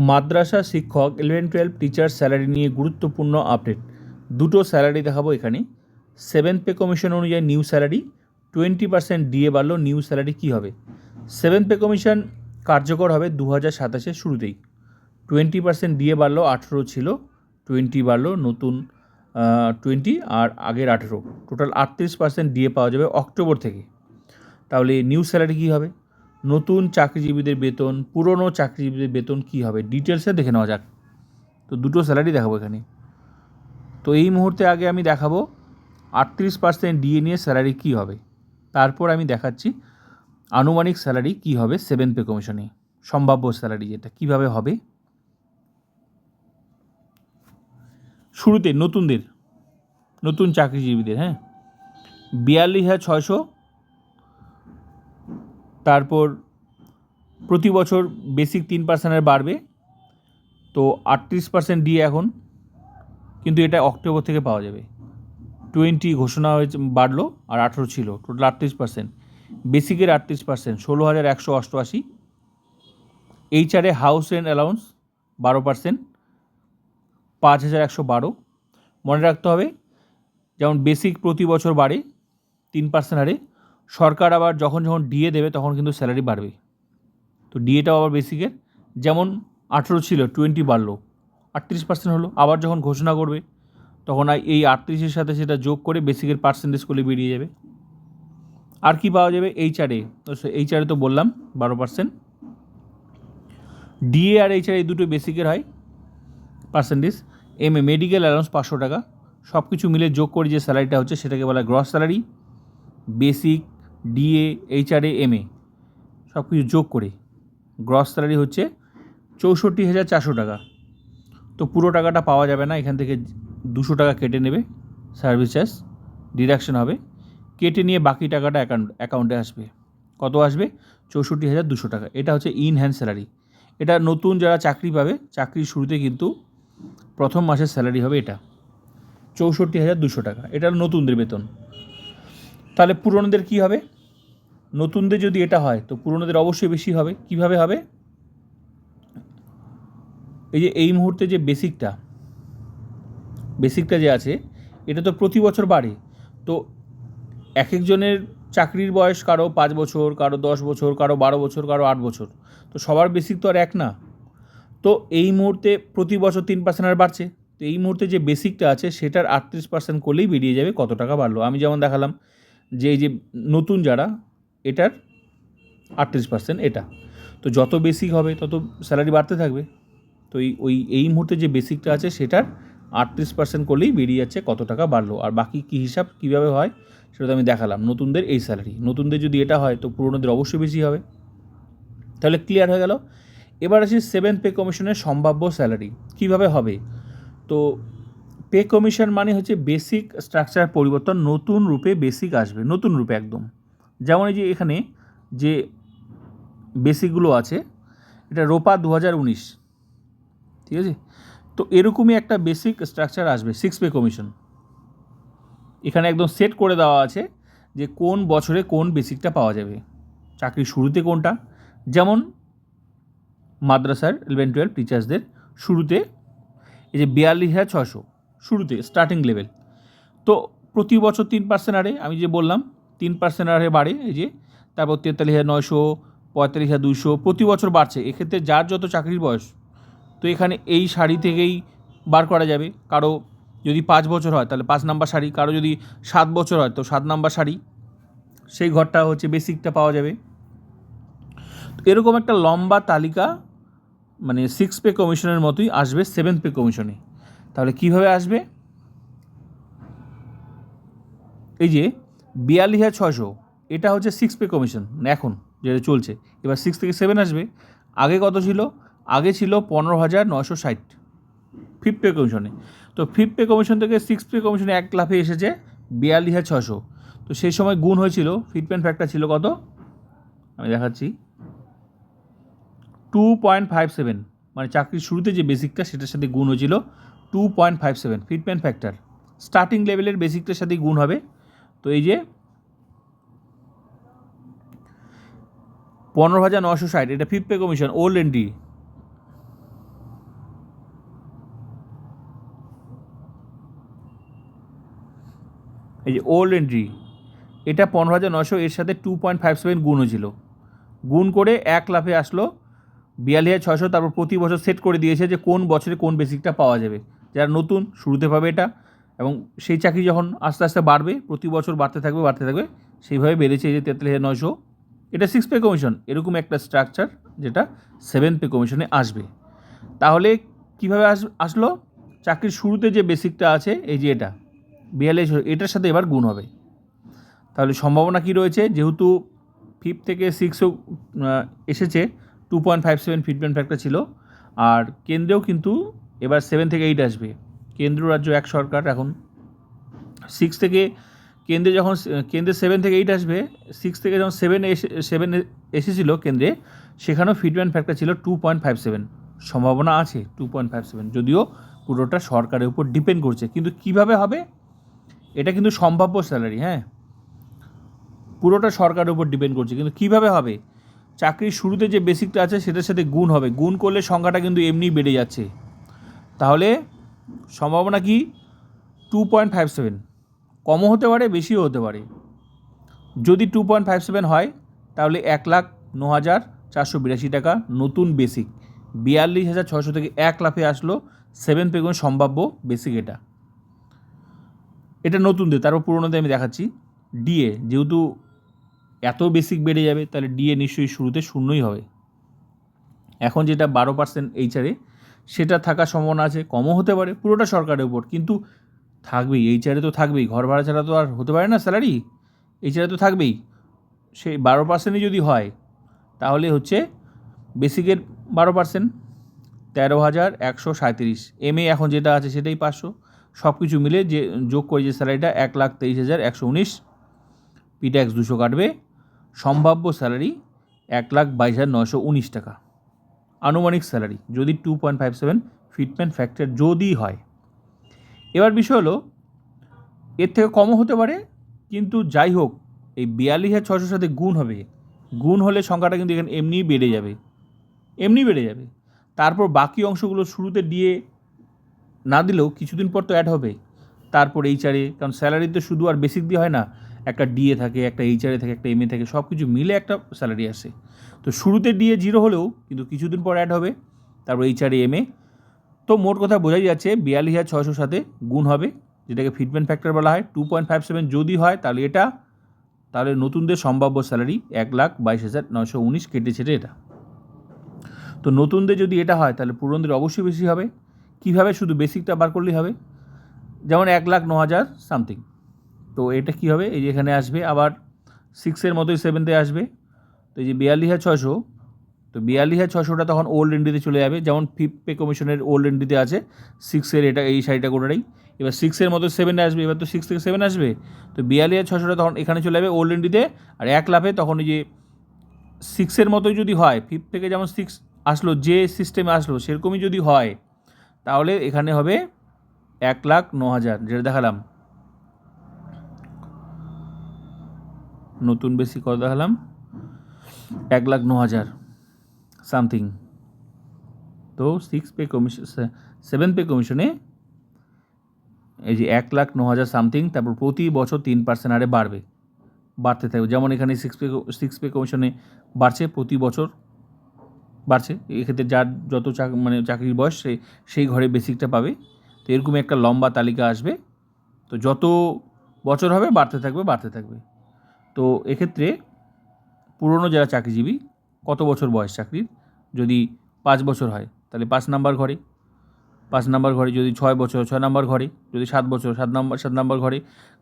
মাদ্রাসা শিক্ষক 11-12 teacher salary নিয়ে গুরুত্বপূর্ণ আপডেট। দুটো স্যালারি দেখাবো এখানে। 7th পে কমিশন অনুযায়ী নিউ স্যালারি 20% ডিএ বাড়লো, নিউ স্যালারি কী হবে? 7th পে কমিশন কার্যকর হবে 2027-এর শুরুতেই। 20% ডিএ বাড়লো, 18 ছিল, 20 বাড়লো, নতুন 20 আর আগের 18, টোটাল 38% ডিএ পাওয়া যাবে অক্টোবর থেকে। তাহলে নিউ স্যালারি কী হবে? নতুন চাকরিজীবীদের বেতন, পুরনো চাকরিজীবীদের বেতন কী হবে ডিটেলসে দেখে নেওয়া যাক। তো দুটো স্যালারি দেখাবো এখানে। তো এই মুহূর্তে আগে আমি দেখাবো 38% ডিএ নিয়ে স্যালারি কী হবে, তারপর আমি দেখাচ্ছি আনুমানিক স্যালারি কী হবে 7th পে কমিশনে, সম্ভাব্য স্যালারি যেটা কীভাবে হবে। শুরুতে নতুন চাকরিজীবীদের 42,600, তারপর প্রতি বছর বেসিক 3% বাড়বে, তো 38% ডিএ এখন, কিন্তু এটা অক্টোবর থেকে পাওয়া যাবে। 20 ঘোষণা হয়েছে, বাড়লো, আর 18 ছিল, টোটাল 38%। বেসিকের 38%, 16,188। এইচআরে হাউস রেন্ট অ্যালাউন্স 12%, 5,112। মনে রাখতে হবে, যেমন বেসিক প্রতি বছর বাড়ে 3% হারে, সরকার আবার যখন ডিএ দেবে তখন কিন্তু স্যালারি বাড়বে। তো ডিএটাও আবার বেসিকের, যেমন 18 ছিল, 20 বাড়লো, 38% হলো। আবার যখন ঘোষণা করবে তখন এই 38-এর সাথে সেটা যোগ করে বেসিকের পার্সেন্টেজ করলে বেরিয়ে যাবে। আর কি পাওয়া যাবে এইচআরে তো বললাম 12%। ডিএ আর এইচআর এই দুটো বেসিকের হয় পার্সেন্টেজ। মেডিকেল অ্যালাউন্স 500 টাকা, সব কিছু মিলে যোগ করে যে স্যালারিটা হচ্ছে সেটাকে বলা gross salary. Basic, DA, HRA, সব কিছু যোগ করে গ্রস স্যালারি হচ্ছে 64,400 টাকা। তো পুরো টাকাটা পাওয়া যাবে না, এখান থেকে 200 টাকা কেটে নেবে, সার্ভিস চার্জ ডিডাকশন হবে, কেটে নিয়ে বাকি টাকাটা অ্যাকাউন্টে আসবে। কত আসবে? 64,200 টাকা। এটা হচ্ছে ইন হ্যান্ড স্যালারি। এটা নতুন যারা চাকরি পাবে, চাকরির শুরুতে কিন্তু প্রথম মাসের স্যালারি হবে এটা 64,200 টাকা। এটা নতুনদের বেতন। তাহলে পুরনোদের কী হবে? নতুনদের যদি এটা হয় তো পুরনোদের অবশ্যই বেশি হবে। কিভাবে হবে? এই মুহূর্তে যে বেসিকটা যে আছে এটা তো প্রতি বছর বাড়ে। তো এক একজনের চাকরির বয়স কারো 5 বছর, কারো 10 বছর, কারো 12 বছর, কারো 8 বছর, তো সবার বেসিক তো আর এক না। তো এই মুহূর্তে প্রতি বছর 3% আর বাড়ছে। তো এই মুহূর্তে যে বেসিকটা আছে সেটার 38% করলেই বেরিয়ে যাবে কত টাকা বাড়লো। আমি যেমন দেখালাম যে এই যে নতুন যারা, এটার 38% এটা। তো যত বেসিক হবে তত স্যালারি বাড়তে থাকবে। তো এই মুহূর্তে যে বেসিকটা আছে সেটার 38% করলেই বেরিয়ে যাচ্ছে কত টাকা বাড়লো। আর বাকি কী হিসাব কীভাবে হয় সেটা তো আমি দেখালাম। নতুনদের এই স্যালারি, নতুনদের যদি এটা হয় তো পুরনোদের অবশ্যই বেশি হবে। তাহলে ক্লিয়ার হয়ে গেল। এবার আসি 7th পে কমিশনের সম্ভাব্য স্যালারি কীভাবে হবে। তো পে কমিশন মানে হচ্ছে বেসিক স্ট্রাকচার পরিবর্তন, নতুন রূপে বেসিক আসবে, নতুন রূপে একদম। যেমন এই যে এখানে যে বেসিকগুলো আছে, এটা রোপা 2019, ঠিক আছে? তো এরকমই একটা বেসিক স্ট্রাকচার আসবে 6 পে কমিশন। এখানে একদম সেট করে দেওয়া আছে যে কোন বছরে কোন বেসিকটা পাওয়া যাবে, চাকরির শুরুতে কোনটা। যেমন মাদ্রাসার 11-12 টিচার্সদের শুরুতে এই যে 42,600 শুরুতে স্টার্টিং লেভেল। তো প্রতি বছর 3% হারে, আমি যে বললাম 3% হারে বাড়ে, এই যে তারপর 43,900, 45,200 প্রতি বছর বাড়ছে। এক্ষেত্রে যার যত চাকরির বয়স, তো এখানে এই সারি থেকেই বার করা যাবে। কারো যদি 5 বছর হয় তাহলে 5 নাম্বার সারি, কারো যদি 7 বছর হয় তো 7 নাম্বার সারি, সেই ঘরটা হচ্ছে বেসিকটা পাওয়া যাবে। এরকম একটা লম্বা তালিকা মানে 6 পে কমিশনের মতোই আসবে 7th পে কমিশনে। তাহলে কীভাবে আসবে? এই যে 42,600 এটা হচ্ছে 6 পে কমিশন এখন যেটা চলছে। এবার 6 থেকে 7 আসবে। আগে কত ছিল? আগে ছিল 15,960 5th পে কমিশনে। তো 5th পে কমিশন থেকে 6th পে কমিশনে এক লাফে এসেছে 42,600। তো সেই সময় গুণ হয়েছিল, ফিটমেন্ট ফ্যাক্টর ছিল কত? আমি দেখাচ্ছি, 2.57। মানে চাকরির শুরুতে যে বেসিকটা সেটার সাথে গুণ হয়েছিল 2.57 ফিটমেন্ট ফ্যাক্টর। স্টার্টিং লেভেলের বেসিকটার সাথেই গুণ হবে। তো এই যে 15,960 এটা 5th pay commission old entry. এই যে ওল্ড এন্ট্রি, এটা 15,900, এর সাথে 2.57 গুণ হয়েছিল, গুণ করে 1 লাফে আসলো 42,600। তারপর প্রতি বছর সেট করে দিয়েছে যে কোন বছরে কোন বেসিকটা পাওয়া যাবে, যারা নতুন শুরুতে পাবে এটা, এবং সেই চাকরি যখন আস্তে আস্তে বাড়বে, প্রতি বছর বাড়তে থাকবে, সেইভাবে বেড়েছে এই যে 43,900। এটা 6 পে কমিশন, এরকম একটা স্ট্রাকচার যেটা 7 পে কমিশনে আসবে। তাহলে কীভাবে আসলো, চাকরির শুরুতে যে বেসিকটা আছে এই যে এটা 42, এটার সাথে এবার গুণ হবে। তাহলে সম্ভাবনা কী রয়েছে, যেহেতু 5 থেকে 6ও এসেছে, 2.57 ফিটমেন্ট ফ্যাক্টর ছিল, আর কেন্দ্রেও কিন্তু এবার 7 থেকে 8 আসবে। কেন্দ্র রাজ্য এক সরকার, এখন 6 থেকে কেন্দ্রে যখন কেন্দ্রে 7 থেকে 8 আসবে, 6 থেকে যখন 7 এসেছিল কেন্দ্রে, সেখানেও ফিটমেন্ট ফ্যাক্টর ছিল 2.57। সম্ভাবনা আছে 2.57, যদিও পুরোটা সরকারের উপর ডিপেন্ড করছে। কিন্তু কিভাবে হবে, এটা কিন্তু সম্ভাব্য স্যালারি, হ্যাঁ, পুরোটা সরকারের উপর ডিপেন্ড করছে। কিন্তু কীভাবে হবে, চাকরির শুরুতে যে বেসিকটা আছে সেটার সাথে গুণ হবে, গুণ করলে সংখ্যাটা কিন্তু এমনিই বেড়ে যাচ্ছে। তাহলে সম্ভাবনা কি 2.57, কমও হতে পারে বেশিও হতে পারে। যদি 2.57 হয় তাহলে 1,09,482 টাকা নতুন বেসিক, 42,600 থেকে 1 লাফে আসলো 7 পে গুণ সম্ভাব্য বেসিক। এটা নতুনদের, তারপর পুরোনোদের আমি দেখাচ্ছি। ডিএ, যেহেতু এত বেসিক বেড়ে যাবে তাহলে ডিএ নিশ্চয়ই শুরুতে শূন্যই হবে। এখন যেটা 12% এইচআরে, সেটা থাকার সম্ভাবনা আছে, কমও হতে পারে, পুরোটা সরকারের উপর, কিন্তু থাকবেই, এইচআরে তো থাকবেই, ঘর ভাড়া ছাড়া তো আর হতে পারে না স্যালারি, এইচআরে তো থাকবেই। সেই 12%ই যদি হয় তাহলে হচ্ছে বেসিকের 12%, 13,137। এমএ এখন যেটা আছে সেটাই 500, সব কিছু মিলে যে যোগ করে যে স্যালারিটা 1,23,119, পিট্যাক্স 200 কাটবে, সম্ভাব্য স্যালারি 1,22,919 টাকা আনুমানিক স্যালারি, যদি 2.57 ফিটমেন্ট ফ্যাক্টর যদি হয়। এবার বিষয় হলো, এর থেকে কমও হতে পারে, কিন্তু যাই হোক এই 42,600 সাথে গুণ হবে, গুণ হলে সংখ্যাটা কিন্তু এখানে এমনিই বেড়ে যাবে। তারপর বাকি অংশগুলো শুরুতে দিয়ে না দিলেও কিছুদিন পর তো অ্যাড হবে, তারপর এইচআরে, কারণ স্যালারি তো শুধু আর বেসিক দিয়ে হয় না, একটা ডিএ থাকে, একটা এইচআরে থাকে, একটা এমএ থাকে, সব কিছু মিলে একটা স্যালারি আসে। তো শুরুতে ডিএ 0 হলেও কিন্তু কিছুদিন পর অ্যাড হবে, তারপর এইচআরে এমএ। তো মোট কথা বোঝাই যাচ্ছে 42,600 সাথে গুণ হবে, যেটাকে ফিটমেন্ট ফ্যাক্টর বলা হয়। 2.57 যদি হয় তাহলে নতুনদের সম্ভাব্য স্যালারি 1,22,919 কেটে ছেটে এটা। তো নতুনদের যদি এটা হয় তাহলে পুরনোদের অবশ্যই বেশি হবে। কীভাবে, শুধু বেসিকটা বার করলেই হবে, যেমন 1,09,000 সামথিং। তো এটা কী হবে, এই যে এখানে আসবে আবার 6-এর মতোই 7-তে আসবে। তো এই যে 42,600, তো 42,600টা তখন ওল্ড এন্ট্রিতে চলে যাবে, যেমন 5 পে কমিশনের ওল্ড এন্ট্রিতে আছে 6-এর এটা এই সাইডটা কোনোটাই। এবার 6-এর মতো 7-এ আসবে, এবার তো 6 থেকে 7 আসবে, তো 42,600টা তখন এখানে চলে যাবে ওল্ড এন্ট্রিতে, আর 1 লাফে তখন এই যে 6-এর মতোই যদি হয়, 5 থেকে যেমন 6 আসলো, যে সিস্টেমে আসলো সেরকমই যদি হয়, তাহলে এখানে হবে 1,09,000, যেটা দেখালাম নতুন বেশি কত দেখালাম, 1,09,000 সামথিং। তো 7 পে কমিশনে এই যে 1,09,000 সামথিং, তারপর প্রতি বছর 3% হারে বাড়তে থাকবে, যেমন এখানে 6 পে কমিশনে বাড়ছে, প্রতি বছর বাড়ছে। এক্ষেত্রে যার যত চাকরির বয়স সেই ঘরে বেসিকটা পাবে। তো এরকম একটা লম্বা তালিকা আসবে, তো যত বছর হবে বাড়তে থাকবে। তো এক্ষেত্রে পুরনো যারা চাকরিজীবী, কত বছর বয়স চাকরির, যদি 5 বছর হয় তাহলে 5 নাম্বার ঘরে, যদি 6 বছর 6 নাম্বার ঘরে, যদি 7 বছর 7 নাম্বার ঘরে।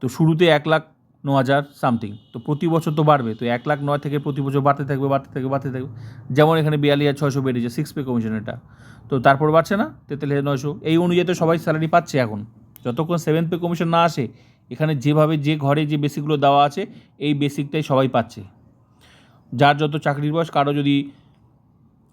তো শুরুতে 1,09,000 সামথিং, তো প্রতি বছর তো বাড়বে, তো 1,09,000 থেকে প্রতি বছর বাড়তে থাকবে। যেমন এখানে 42,600 বেড়েছে 6 পে কমিশনেরটা, তো তারপর বাড়ছে না 43,900। এই অনুযায়ী তো সবাই স্যালারি পাচ্ছে এখন, যতক্ষণ 7 পে কমিশন না আসে। এখানে যেভাবে যে ঘরে যে বেসিকগুলো দেওয়া আছে, এই বেসিকটাই সবাই পাচ্ছে, যার যত চাকরির বয়স। কারো যদি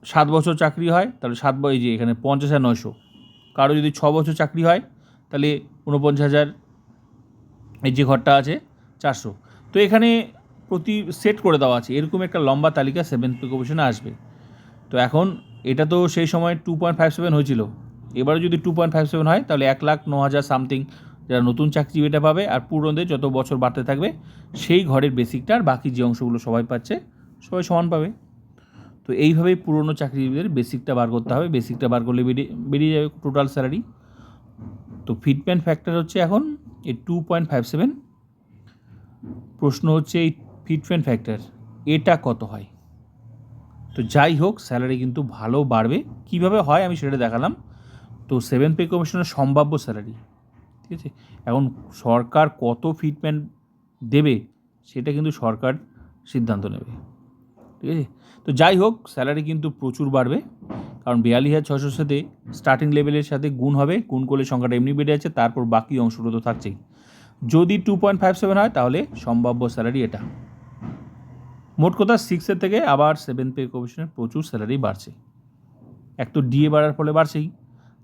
7 বছর চাকরি হয় তাহলে এই যে এখানে 50,900, কারো যদি 6 বছর চাকরি হয় তাহলে 49,000, এই যে ঘরটা আছে 400। তো এখানে প্রতি সেট করে দেওয়া আছে, এরকম একটা লম্বা তালিকা 7 পে কমিশনে আসবে। তো এখন এটা তো সেই সময় 2.57 হয়েছিল, এবারে যদি 2.57 হয় তাহলে 1,09,000 সামথিং যারা নতুন চাকরিজীবীটা পাবে, আর পুরনোদের যত বছর বাড়তে থাকবে সেই ঘরের বেসিকটা আর বাকি যে অংশগুলো সবাই পাচ্ছে সবাই সমান পাবে। তো এইভাবেই পুরনো চাকরিজীবীদের বেসিকটা বার করতে হবে। বেসিকটা বার করলে বেরিয়ে যাবে টোটাল স্যালারি। তো ফিটমেন্ট ফ্যাক্টর হচ্ছে এখন এই 2.57। প্রশ্ন হচ্ছে এই ফিটমেন্ট ফ্যাক্টর এটা কত হয়। তো যাই হোক, স্যালারি কিন্তু ভালো বাড়বে। কীভাবে হয় আমি সেটা দেখালাম। তো 7th পে কমিশনের সম্ভাব্য স্যালারি, ঠিক আছে। এখন সরকার কত ফিটমেন্ট দেবে সেটা কিন্তু সরকার সিদ্ধান্ত নেবে, ঠিক আছে। তো যাই হোক, স্যালারি কিন্তু প্রচুর বাড়বে, কারণ 42,600 সাথে স্টার্টিং লেভেলের সাথে গুণ হবে, গুণ করলে সংখ্যাটা এমনি বেড়ে যাচ্ছে, তারপর বাকি অংশগুলো তো থাকছেই। যদি 2.57 হয় তাহলে সম্ভাব্য স্যালারি এটা। মোট কথা 6 থেকে আবার 7th পে কমিশনের প্রচুর স্যালারি বাড়ছে। এক তো ডিএ বাড়ার ফলে বাড়ছেই,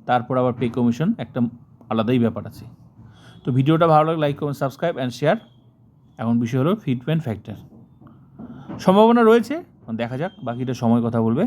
তারপর আবার পে কমিশন একটা আলাদাই ব্যাপার আছে। তো ভিডিওটা ভালো লাগে লাইক করুন, সাবস্ক্রাইব অ্যান্ড শেয়ার। এখন বিষয় হলো ফিটমেন্ট ফ্যাক্টর। সম্ভাবনা রয়েছে, দেখা যাক, বাকিটা সময় কথা বলবে।